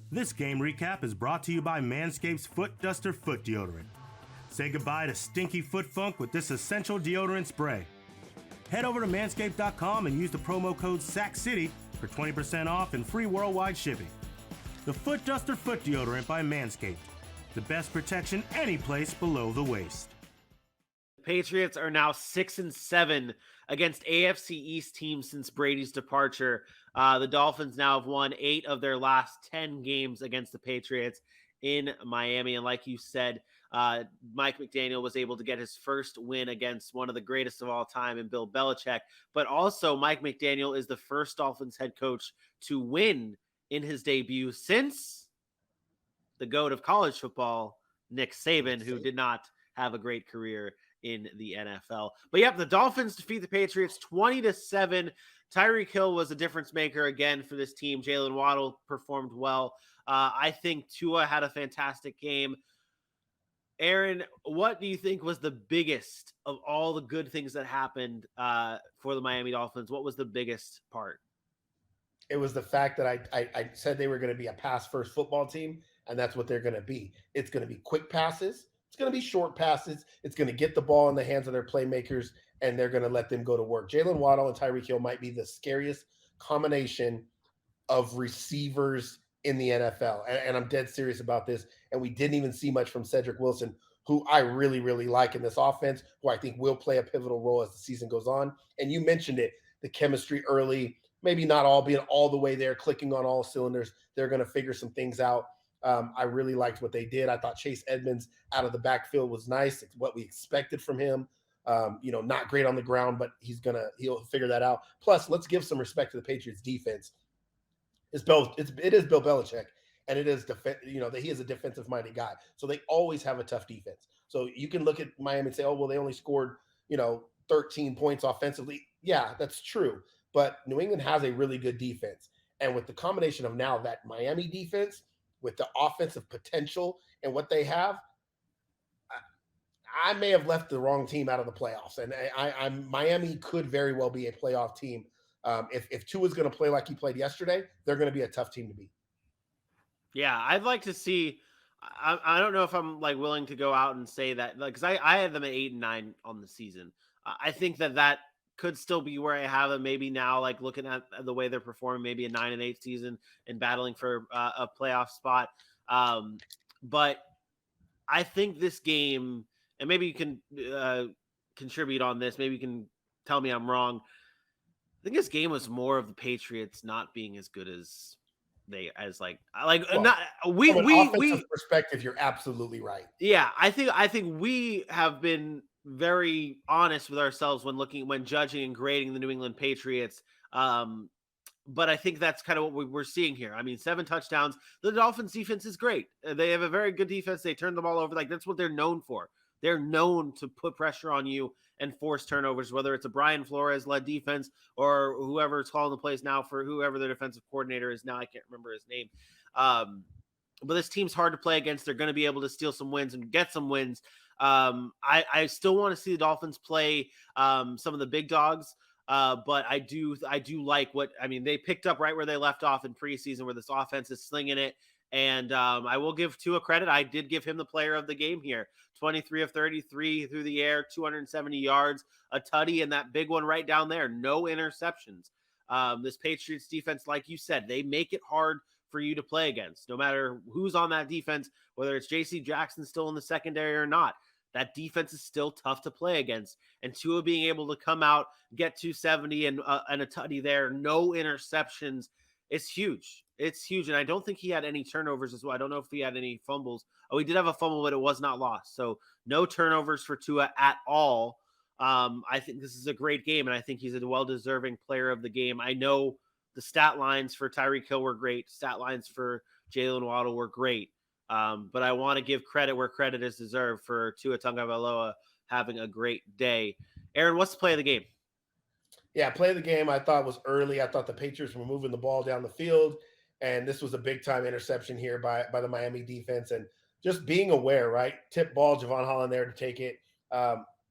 This game recap is brought to you by Manscaped's Foot Duster Foot Deodorant. Say goodbye to stinky foot funk with this essential deodorant spray. Head over to manscaped.com and use the promo code SACCITY for 20% off and free worldwide shipping. The Foot Duster Foot Deodorant by Manscaped. The best protection any place below the waist. Patriots are now 6-7 against AFC East teams since Brady's departure. The Dolphins now have won 8 of their last 10 games against the Patriots in Miami. And like you said, Mike McDaniel was able to get his first win against one of the greatest of all time in Bill Belichick. But also, Mike McDaniel is the first Dolphins head coach to win in his debut since the GOAT of college football, Nick Saban, who did not have a great career in the NFL. But yep, the Dolphins defeat the Patriots 20-7. Tyreek Hill was a difference maker again for this team. Jalen Waddle performed well. I think Tua had a fantastic game. Aaron, what do you think was the biggest of all the good things that happened for the Miami Dolphins? What was the biggest part? It was the fact that I said they were going to be a pass-first football team, and that's what they're going to be. It's going to be quick passes. It's going to be short passes. It's going to get the ball in the hands of their playmakers, and they're going to let them go to work. Jalen Waddle and Tyreek Hill might be the scariest combination of receivers in the NFL. And I'm dead serious about this. And we didn't even see much from Cedric Wilson, who I really, really like in this offense, who I think will play a pivotal role as the season goes on. And you mentioned it, the chemistry early, maybe not all being all the way there, clicking on all cylinders. They're going to figure some things out. I really liked what they did. I thought Chase Edmonds out of the backfield was nice. It's what we expected from him. Not great on the ground, but he'll figure that out. Plus, let's give some respect to the Patriots defense. It is Bill Belichick, and it is that he is a defensive-minded guy. So they always have a tough defense. So you can look at Miami and say, oh, well, they only scored 13 points offensively. Yeah, that's true. But New England has a really good defense. And with the combination of now that Miami defense with the offensive potential and what they have, I may have left the wrong team out of the playoffs. And Miami could very well be a playoff team. If Tua's going to play like he played yesterday, they're going to be a tough team to beat. Yeah, I'd like to see. I don't know if I'm willing to go out and say that, because I had them at 8-9 on the season. I think that could still be where I have them. Maybe now, looking at the way they're performing, maybe a 9-8 season and battling for a playoff spot. But I think this game, and maybe you can contribute on this. Maybe you can tell me I'm wrong. I think this game was more of the Patriots not being as good as perspective, you're absolutely right. Yeah, I think we have been very honest with ourselves when judging and grading the New England Patriots. But I think that's kind of what we're seeing here. I mean, 7 touchdowns. The Dolphins defense is great. They have a very good defense. They turn the ball over. That's what they're known for. They're known to put pressure on you and force turnovers, whether it's a Brian Flores-led defense or whoever's calling the plays now for whoever their defensive coordinator is now. I can't remember his name. But this team's hard to play against. They're going to be able to steal some wins and get some wins. I still want to see the Dolphins play some of the big dogs. But I do like they picked up right where they left off in preseason, where this offense is slinging it. And I will give Tua credit. I did give him the player of the game here. 23 of 33 through the air, 270 yards, a tutty, and that big one right down there. No interceptions. This Patriots defense, like you said, they make it hard for you to play against, no matter who's on that defense, whether it's J.C. Jackson still in the secondary or not. That defense is still tough to play against. And Tua being able to come out, get 270 and a tutty there, no interceptions, it's huge. It's huge. And I don't think he had any turnovers as well. I don't know if he had any fumbles. Oh, he did have a fumble, but it was not lost. So no turnovers for Tua at all. I think this is a great game, and I think he's a well-deserving player of the game. I know the stat lines for Tyreek Hill were great. Stat lines for Jalen Waddle were great. But I want to give credit where credit is deserved for Tua Tagovailoa having a great day. Aaron, what's the play of the game? Yeah, play of the game I thought was early. I thought the Patriots were moving the ball down the field, and this was a big-time interception here by the Miami defense. And just being aware, right? Tip ball, Javon Holland there to take it.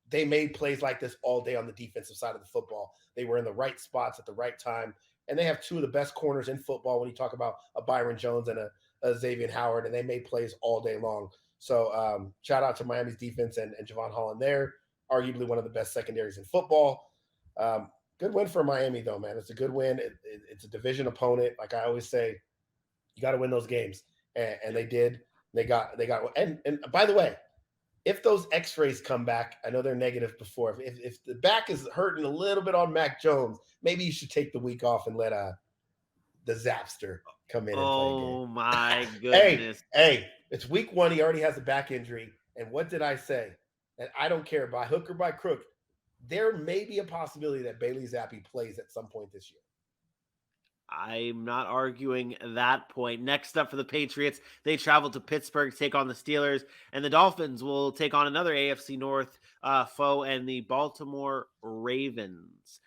They made plays like this all day on the defensive side of the football. They were in the right spots at the right time. And they have 2 of the best corners in football when you talk about a Byron Jones and Xavier Howard, and they made plays all day long. So shout out to Miami's defense and Javon Holland there, arguably one of the best secondaries in football. Good win for Miami, though, man. It's a good win. It's a division opponent. Like I always say, you got to win those games, and they did. They got and by the way, if those X-rays come back, I know they're negative before. If the back is hurting a little bit on Mac Jones, maybe you should take the week off and let the Zapster come in and play a game. Oh my goodness! Hey, it's week 1. He already has a back injury, and what did I say? And I don't care by hook or by crook. There may be a possibility that Bailey Zappi plays at some point this year. I'm not arguing that point. Next up for the Patriots, they travel to Pittsburgh to take on the Steelers, and the Dolphins will take on another AFC North foe and the Baltimore Ravens.